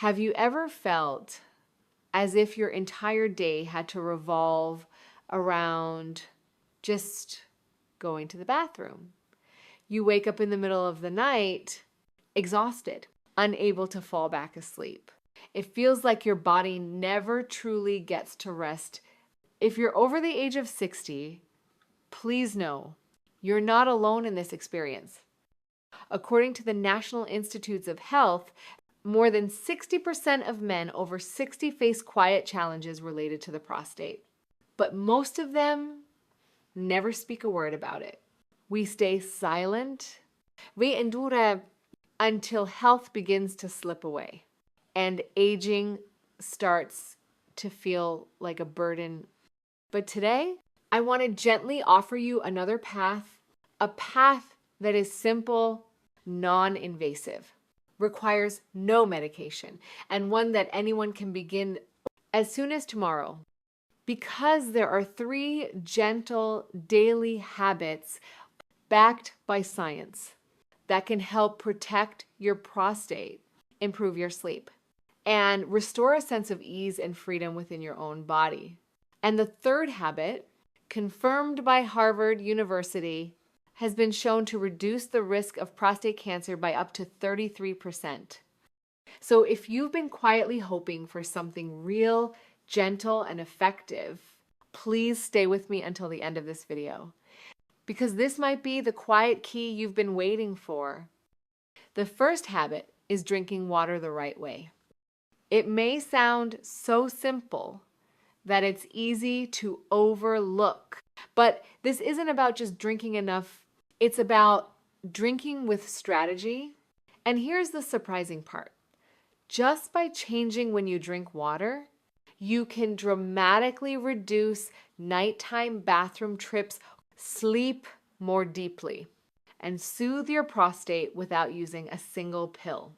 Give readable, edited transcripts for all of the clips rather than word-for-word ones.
Have you ever felt as if your entire day had to revolve around just going to the bathroom? You wake up in the middle of the night exhausted, unable to fall back asleep. It feels like your body never truly gets to rest. If you're over the age of 60, please know you're not alone in this experience. According to the National Institutes of Health, more than 60% of men over 60 face quiet challenges related to the prostate. But most of them never speak a word about it. We stay silent. We endure until health begins to slip away and aging starts to feel like a burden. But today, I want to gently offer you another path, a path that is simple, non-invasive, requires no medication, and one that anyone can begin as soon as tomorrow. Because there are 3 gentle daily habits backed by science that can help protect your prostate, improve your sleep, and restore a sense of ease and freedom within your own body. And the 3rd habit, confirmed by Harvard University, has been shown to reduce the risk of prostate cancer by up to 33%. So if you've been quietly hoping for something real, gentle, and effective, please stay with me until the end of this video, because this might be the quiet key you've been waiting for. The first habit is drinking water the right way. It may sound so simple that it's easy to overlook, but this isn't about just drinking enough. It's about drinking with strategy. And here's the surprising part. Just by changing when you drink water, you can dramatically reduce nighttime bathroom trips, sleep more deeply, and soothe your prostate without using a single pill.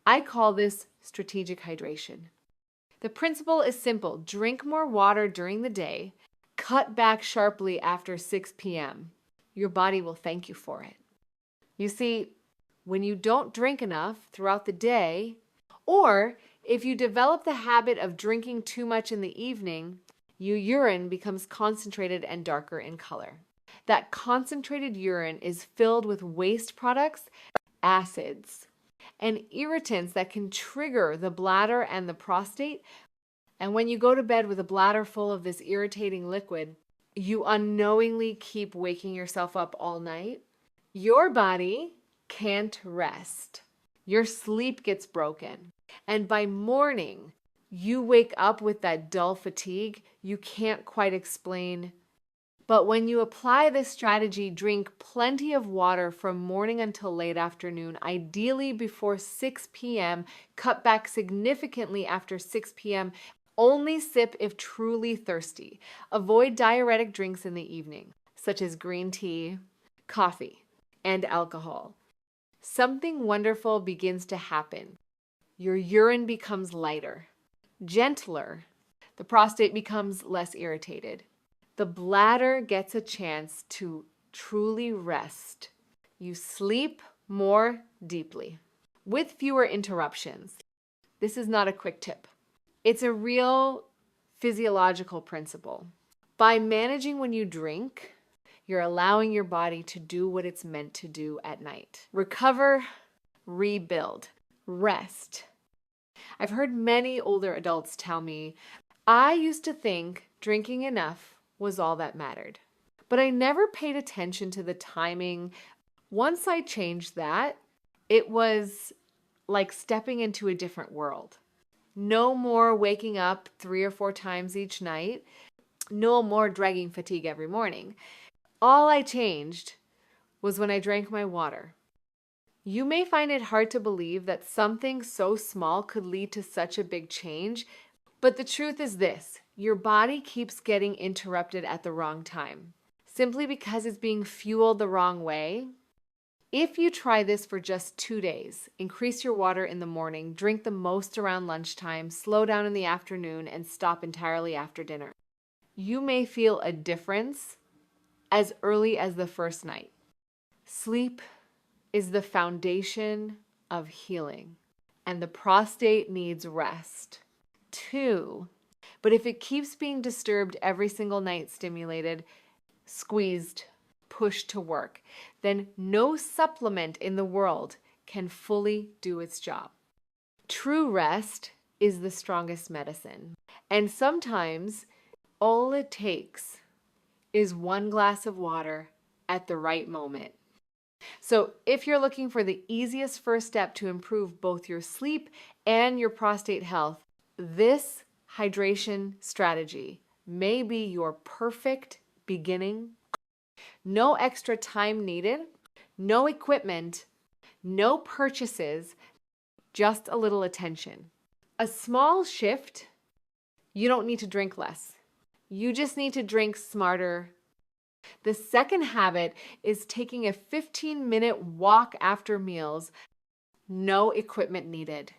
I call this strategic hydration. The principle is simple. Drink more water during the day, cut back sharply after 6 p.m. Your body will thank you for it. You see, when you don't drink enough throughout the day, or if you develop the habit of drinking too much in the evening, your urine becomes concentrated and darker in color. That concentrated urine is filled with waste products, acids, and irritants that can trigger the bladder and the prostate. And when you go to bed with a bladder full of this irritating liquid, you unknowingly keep waking yourself up all night. Your body can't rest. Your sleep gets broken. And by morning, you wake up with that dull fatigue you can't quite explain. But when you apply this strategy, drink plenty of water from morning until late afternoon, ideally before 6 p.m., cut back significantly after 6 p.m., only sip if truly thirsty. Avoid diuretic drinks in the evening, such as green tea, coffee, and alcohol. Something wonderful begins to happen. Your urine becomes lighter, gentler. The prostate becomes less irritated. The bladder gets a chance to truly rest. You sleep more deeply with fewer interruptions. This is not a quick tip. It's a real physiological principle. By managing when you drink, you're allowing your body to do what it's meant to do at night. Recover, rebuild, rest. I've heard many older adults tell me, I used to think drinking enough was all that mattered, but I never paid attention to the timing. Once I changed that, it was like stepping into a different world. No more waking up 3 or 4 times each night. No more dragging fatigue every morning. All I changed was when I drank my water. You may find it hard to believe that something so small could lead to such a big change, but the truth is this: your body keeps getting interrupted at the wrong time, simply because it's being fueled the wrong way. If you try this for just 2 days, increase your water in the morning, drink the most around lunchtime, slow down in the afternoon, and stop entirely after dinner, you may feel a difference as early as the first night. Sleep is the foundation of healing, and the prostate needs rest. 2, but if it keeps being disturbed every single night, stimulated, squeezed, pushed to work, then no supplement in the world can fully do its job. True rest is the strongest medicine. And sometimes all it takes is one glass of water at the right moment. So if you're looking for the easiest first step to improve both your sleep and your prostate health, this hydration strategy may be your perfect beginning. No extra time needed, no equipment, no purchases, just a little attention. A small shift, you don't need to drink less. You just need to drink smarter. The second habit is taking a 15-minute walk after meals. No equipment needed.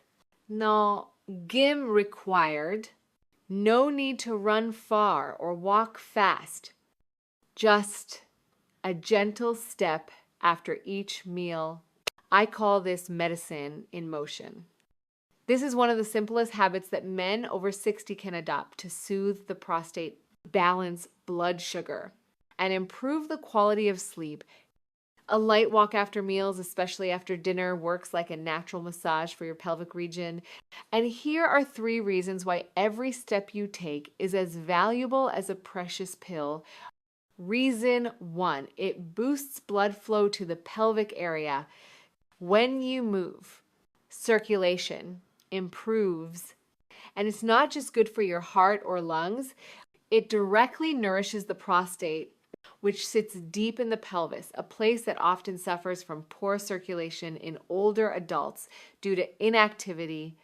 No gym required. No need to run far or walk fast. Just a gentle step after each meal. I call this medicine in motion. This is one of the simplest habits that men over 60 can adopt to soothe the prostate, balance blood sugar, and improve the quality of sleep. A light walk after meals, especially after dinner, works like a natural massage for your pelvic region. And here are 3 reasons why every step you take is as valuable as a precious pill. Reason 1, it boosts blood flow to the pelvic area. When you move, circulation improves. And it's not just good for your heart or lungs, it directly nourishes the prostate, which sits deep in the pelvis, a place that often suffers from poor circulation in older adults due to inactivity.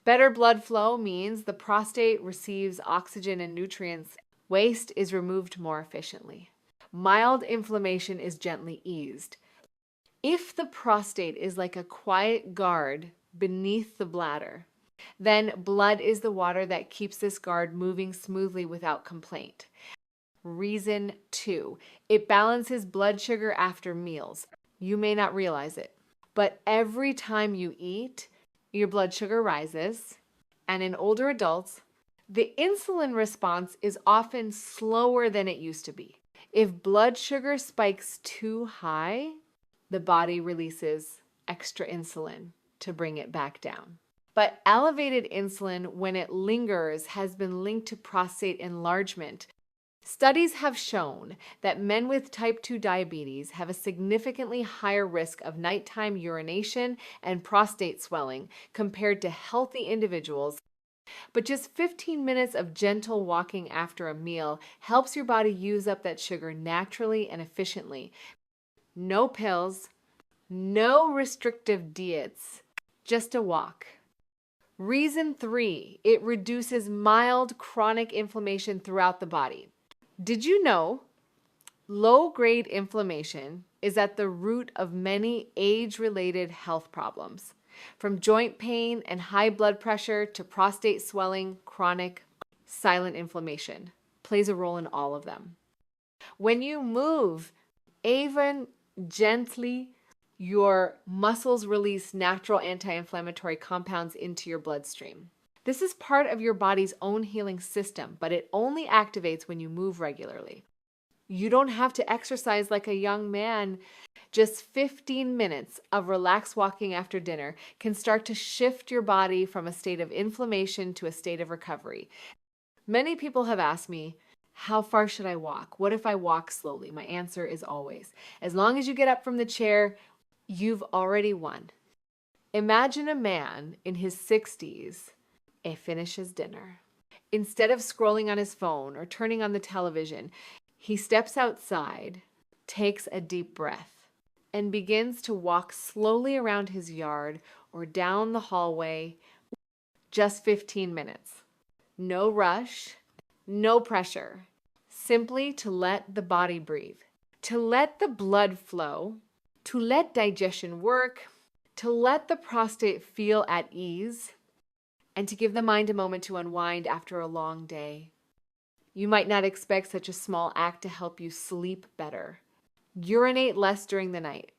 Better blood flow means the prostate receives oxygen and nutrients. Waste is removed more efficiently. Mild inflammation is gently eased. If the prostate is like a quiet guard beneath the bladder, then blood is the water that keeps this guard moving smoothly without complaint. Reason 2, it balances blood sugar after meals. You may not realize it, but every time you eat, your blood sugar rises, and in older adults, the insulin response is often slower than it used to be. If blood sugar spikes too high, the body releases extra insulin to bring it back down. But elevated insulin, when it lingers, has been linked to prostate enlargement. Studies have shown that men with type 2 diabetes have a significantly higher risk of nighttime urination and prostate swelling compared to healthy individuals. But just 15 minutes of gentle walking after a meal helps your body use up that sugar naturally and efficiently. No pills, no restrictive diets, just a walk. Reason 3, it reduces mild chronic inflammation throughout the body. Did you know low-grade inflammation is at the root of many age-related health problems? From joint pain and high blood pressure to prostate swelling, chronic, silent inflammation plays a role in all of them. When you move, even gently, your muscles release natural anti-inflammatory compounds into your bloodstream. This is part of your body's own healing system, but it only activates when you move regularly. You don't have to exercise like a young man. Just 15 minutes of relaxed walking after dinner can start to shift your body from a state of inflammation to a state of recovery. Many people have asked me, how far should I walk? What if I walk slowly? My answer is always, as long as you get up from the chair, you've already won. Imagine a man in his 60s, finishes dinner. Instead of scrolling on his phone or turning on the television, he steps outside, takes a deep breath, and begins to walk slowly around his yard or down the hallway. Just 15 minutes. No rush, no pressure. Simply to let the body breathe, to let the blood flow, to let digestion work, to let the prostate feel at ease, and to give the mind a moment to unwind after a long day. You might not expect such a small act to help you sleep better, urinate less during the night,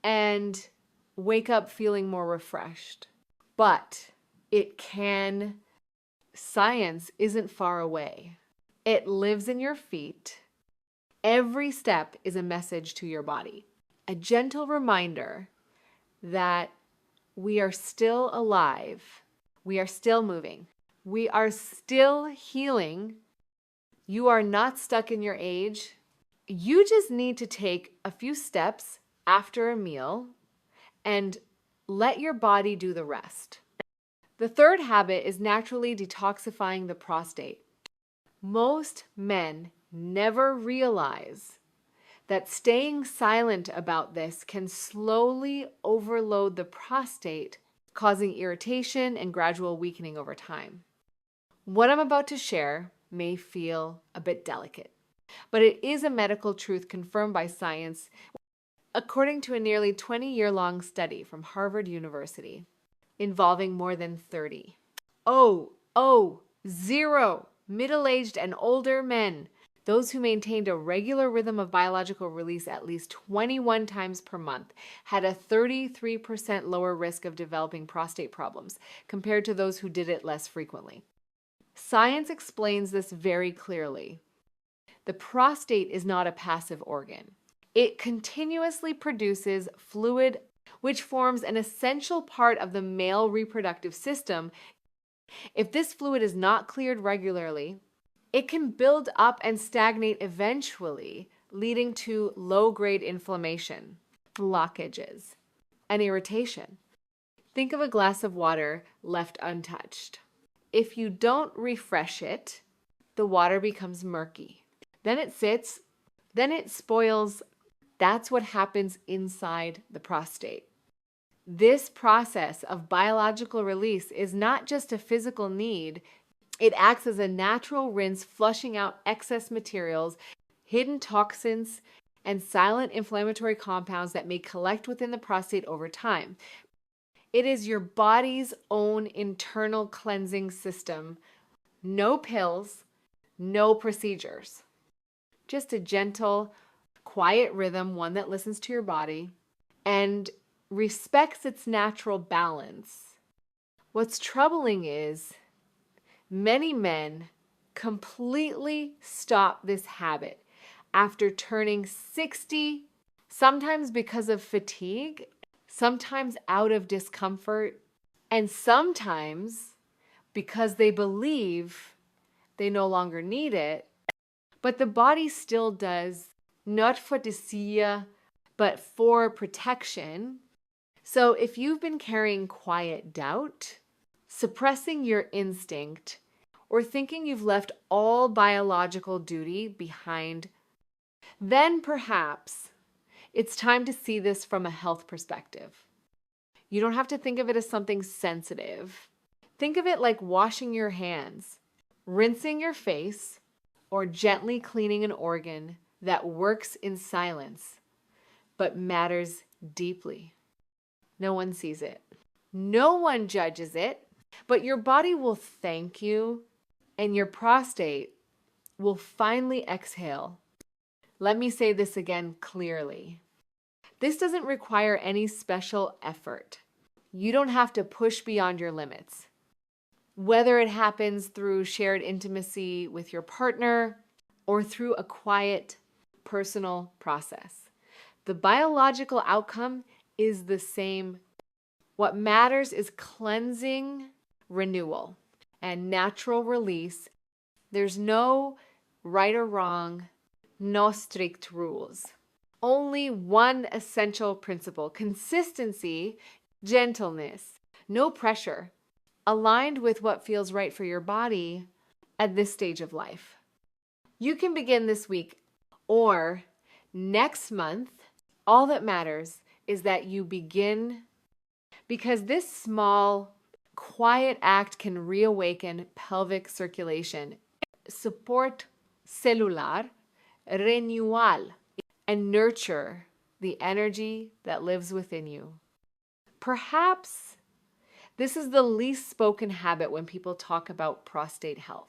and wake up feeling more refreshed. but science isn't far away. It lives in your feet. Every step is a message to your body. A gentle reminder that we are still alive. We are still moving. We are still healing. You are not stuck in your age. You just need to take a few steps after a meal and let your body do the rest. The third habit is naturally detoxifying the prostate. Most men never realize that staying silent about this can slowly overload the prostate, causing irritation and gradual weakening over time. What I'm about to share may feel a bit delicate, but it is a medical truth confirmed by science, according to a nearly 20-year-long study from Harvard University involving more than 0 middle-aged and older men, those who maintained a regular rhythm of biological release at least 21 times per month, had a 33% lower risk of developing prostate problems compared to those who did it less frequently. Science explains this very clearly. The prostate is not a passive organ. It continuously produces fluid, which forms an essential part of the male reproductive system. If this fluid is not cleared regularly, it can build up and stagnate eventually, leading to low-grade inflammation, blockages, and irritation. Think of a glass of water left untouched. If you don't refresh it, the water becomes murky. Then it sits, then it spoils. That's what happens inside the prostate. This process of biological release is not just a physical need. It acts as a natural rinse, flushing out excess materials, hidden toxins, and silent inflammatory compounds that may collect within the prostate over time. It is your body's own internal cleansing system. No pills, no procedures. Just a gentle, quiet rhythm, one that listens to your body and respects its natural balance. What's troubling is many men completely stop this habit after turning 60, sometimes because of fatigue, sometimes out of discomfort, and sometimes because they believe they no longer need it, but the body still does, not for desire, but for protection. So if you've been carrying quiet doubt, suppressing your instinct, or thinking you've left all biological duty behind, then perhaps it's time to see this from a health perspective. You don't have to think of it as something sensitive. Think of it like washing your hands, rinsing your face, or gently cleaning an organ that works in silence, but matters deeply. No one sees it. No one judges it, but your body will thank you, and your prostate will finally exhale. Let me say this again clearly. This doesn't require any special effort. You don't have to push beyond your limits. Whether it happens through shared intimacy with your partner or through a quiet, personal process, the biological outcome is the same. What matters is cleansing, renewal, and natural release. There's no right or wrong, no strict rules. Only one essential principle: consistency, gentleness, no pressure, aligned with what feels right for your body at this stage of life. You can begin this week or next month. All that matters is that you begin, because this small, quiet act can reawaken pelvic circulation, support cellular renewal, and nurture the energy that lives within you. Perhaps this is the least spoken habit when people talk about prostate health,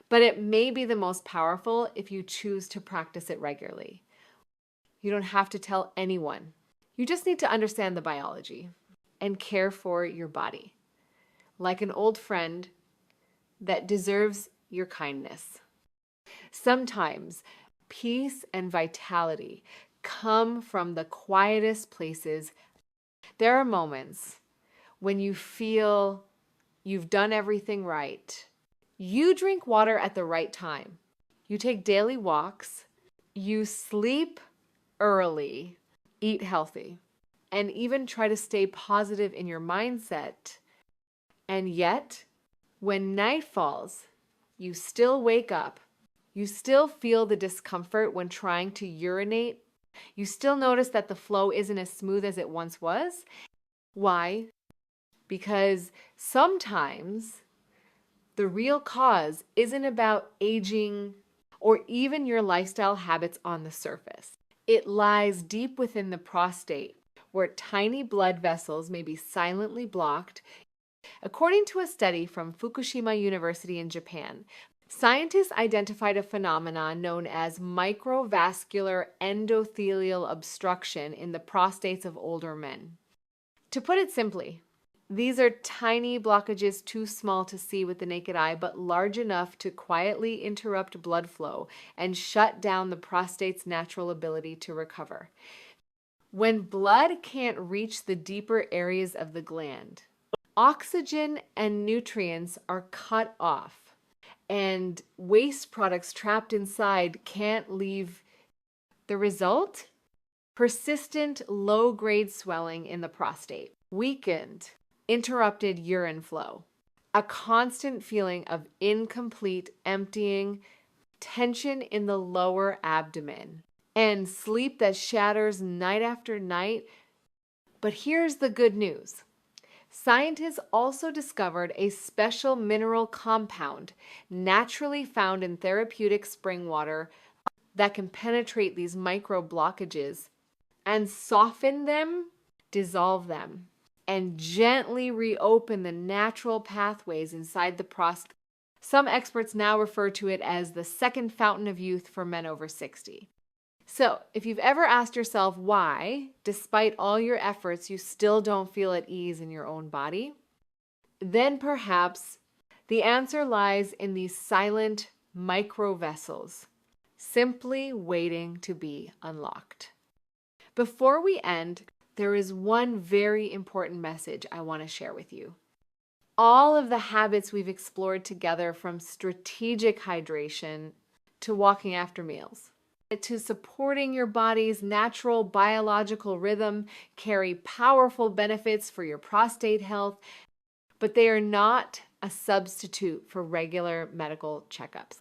but it may be the most powerful if you choose to practice it regularly. You don't have to tell anyone. You just need to understand the biology and care for your body. like an old friend that deserves your kindness. Sometimes peace and vitality come from the quietest places. There are moments when you feel you've done everything right. You drink water at the right time. You take daily walks. You sleep early, eat healthy, and even try to stay positive in your mindset. And yet, when night falls, you still wake up. You still feel the discomfort when trying to urinate. You still notice that the flow isn't as smooth as it once was. Why? Because sometimes the real cause isn't about aging or even your lifestyle habits on the surface. It lies deep within the prostate, where tiny blood vessels may be silently blocked. According to a study from Fukushima University in Japan, scientists identified a phenomenon known as microvascular endothelial obstruction in the prostates of older men. To put it simply, these are tiny blockages too small to see with the naked eye, but large enough to quietly interrupt blood flow and shut down the prostate's natural ability to recover. When blood can't reach the deeper areas of the gland, oxygen and nutrients are cut off, and waste products trapped inside can't leave. The result? Persistent low-grade swelling in the prostate, weakened, interrupted urine flow, a constant feeling of incomplete emptying, tension in the lower abdomen, and sleep that shatters night after night. But here's the good news. Scientists also discovered a special mineral compound naturally found in therapeutic spring water that can penetrate these micro blockages and soften them, dissolve them, and gently reopen the natural pathways inside the prostate. Some experts now refer to it as the second fountain of youth for men over 60. So, if you've ever asked yourself why, despite all your efforts, you still don't feel at ease in your own body, then perhaps the answer lies in these silent microvessels, simply waiting to be unlocked. Before we end, there is one very important message I want to share with you. All of the habits we've explored together, from strategic hydration to walking after meals, to supporting your body's natural biological rhythm, carry powerful benefits for your prostate health, but they are not a substitute for regular medical checkups.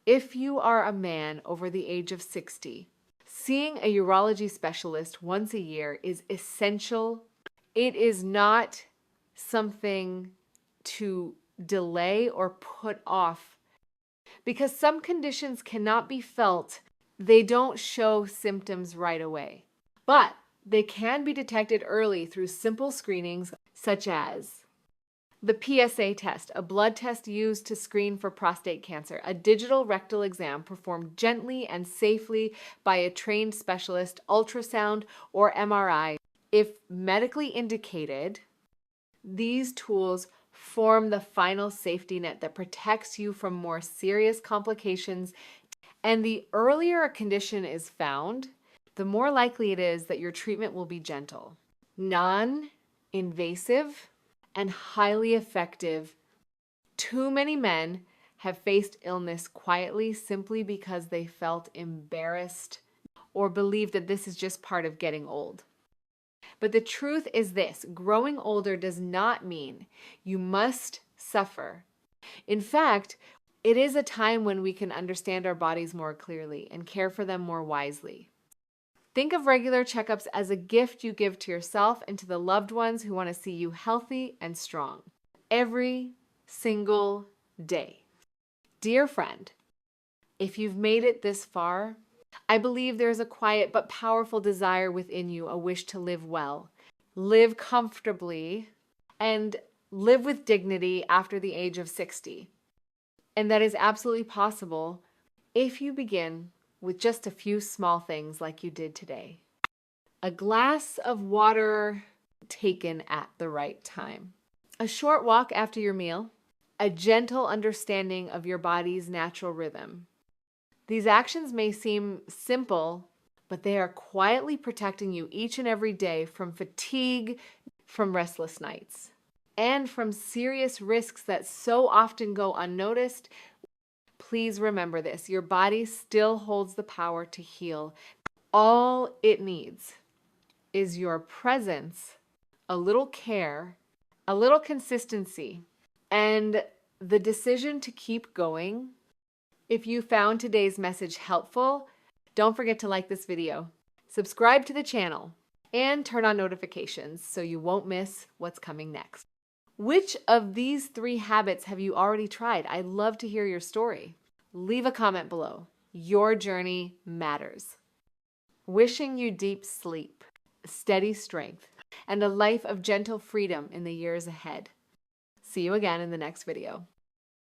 If you are a man over the age of 60, seeing a urology specialist once a year is essential. It is not something to delay or put off, because some conditions cannot be felt. They don't show symptoms right away, but they can be detected early through simple screenings such as the PSA test, a blood test used to screen for prostate cancer, a digital rectal exam performed gently and safely by a trained specialist, ultrasound or MRI. If medically indicated, these tools form the final safety net that protects you from more serious complications. And the earlier a condition is found, the more likely it is that your treatment will be gentle, non-invasive, and highly effective. Too many men have faced illness quietly simply because they felt embarrassed or believed that this is just part of getting old. But the truth is this: growing older does not mean you must suffer. In fact, it is a time when we can understand our bodies more clearly and care for them more wisely. Think of regular checkups as a gift you give to yourself and to the loved ones who want to see you healthy and strong every single day. Dear friend, if you've made it this far, I believe there's a quiet but powerful desire within you, a wish to live well, live comfortably, and live with dignity after the age of 60. And that is absolutely possible if you begin with just a few small things like you did today. A glass of water taken at the right time. a short walk after your meal, a gentle understanding of your body's natural rhythm. These actions may seem simple, but they are quietly protecting you each and every day from fatigue, from restless nights, and from serious risks that so often go unnoticed. Please remember this: your body still holds the power to heal. All it needs is your presence, a little care, a little consistency, and the decision to keep going. If you found today's message helpful, don't forget to like this video, subscribe to the channel, and turn on notifications so you won't miss what's coming next. Which of these 3 habits have you already tried? I'd love to hear your story. Leave a comment below. Your journey matters. Wishing you deep sleep, steady strength, and a life of gentle freedom in the years ahead. See you again in the next video.